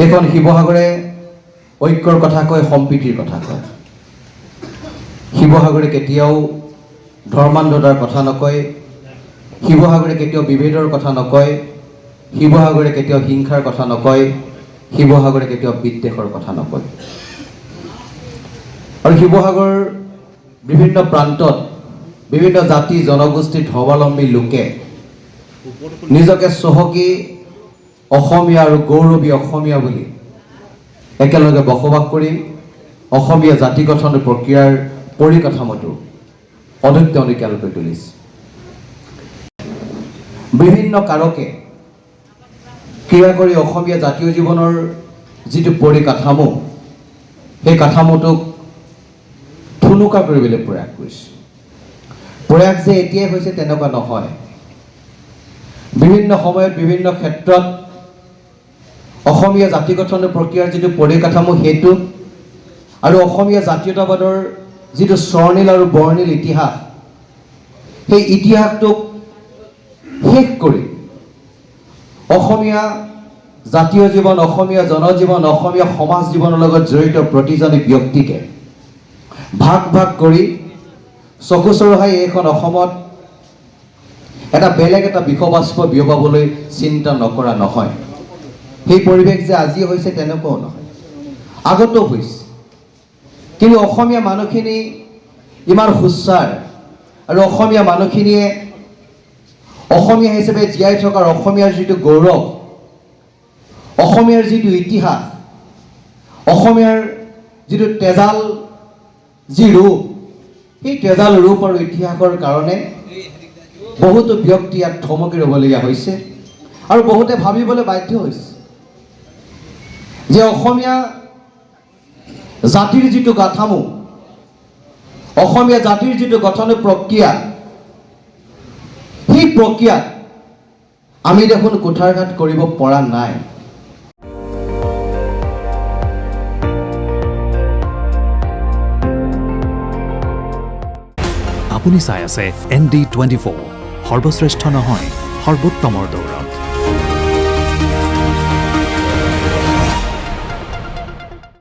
এইখন শিৱসাগৰে ঐক্যৰ কথা কয়, সম্প্ৰীতিৰ কথা কয়। শিৱসাগৰে কেতিয়াও ধৰ্মান্ধতাৰ কথা নকয়, শিৱসাগৰে কেতিয়াও বিভেদৰ কথা নকয়, শিৱসাগৰে কেতিয়াও হিংসাৰ কথা নকয়, শিৱসাগৰে কেতিয়াও বিদ্বেষৰ কথা নকয়। আৰু শিৱসাগৰ বিভিন্ন প্ৰান্তত বিভিন্ন জাতি জনগোষ্ঠী ধৰ্মাৱলম্বী লোকে নিজকে চহকী অসমীয়া আৰু গৌৰৱী অসমীয়া বুলি একেলগে বসবাস কৰি অসমীয়া জাতি গঠন প্ৰক্ৰিয়াৰ পৰিকাঠামোটো অদ্বিতীয় অনিকাল কৰি তুলিছে। বিভিন্ন কাৰকে ক্ৰিয়া কৰি অসমীয়া জাতীয় জীৱনৰ যিটো পৰিকাঠামো, সেই কাঠামোটোক থুনুকা কৰিবলৈ প্ৰয়াস কৰিছে। প্ৰয়াস যে এতিয়াই হৈছে তেনেকুৱা নহয়। বিভিন্ন সময়ত বিভিন্ন ক্ষেত্ৰত অসমীয়া জাতি গঠন প্ৰক্ৰিয়াৰ যিটো পৰিকাঠামো সেইটো আৰু অসমীয়া জাতীয়তাবাদৰ যিটো স্বৰ্ণীল আৰু বৰ্ণিল ইতিহাস, সেই ইতিহাসটোক শেষ কৰি অসমীয়া জাতীয় জীৱন, অসমীয়া জনজীৱন, অসমীয়া সমাজ জীৱনৰ লগত জড়িত প্ৰতিজনী ব্যক্তিকে ভাগ ভাগ কৰি চকু চৰহাই এইখন অসমত এটা বেলেগ এটা বিষবাষ্প বিয়পাবলৈ চিন্তা নকৰা নহয়। সেই পৰিৱেশ যে আজি হৈছে তেনেকুৱাও নহয়, আগতো হৈছে। কিন্তু অসমীয়া মানুহখিনি ইমান সুচাৰ আৰু অসমীয়া মানুহখিনিয়ে অসমীয়া হিচাপে জীয়াই থকাৰ অসমীয়াৰ যিটো গৌৰৱ, অসমীয়াৰ যিটো ইতিহাস, অসমীয়াৰ যিটো তেজাল যি ৰূপ, সেই তেজাল ৰূপ আৰু ইতিহাসৰ কাৰণে বহুতো ব্যক্তি ইয়াত থমকি ৰ'বলগীয়া হৈছে আৰু বহুতে ভাবিবলৈ বাধ্য হৈছে যে অসমীয়া জাতিৰ যিটো কাঠামো, অসমীয়া জাতিৰ যিটো গঠন প্ৰক্ৰিয়া, সেই প্ৰক্ৰিয়াত আমি দেখোন কুঠাৰঘাত কৰিব পৰা নাই। আপুনি চাই আছে ND24, সৰ্বশ্ৰেষ্ঠ নহয় সৰ্বোত্তমৰ দৌৰ।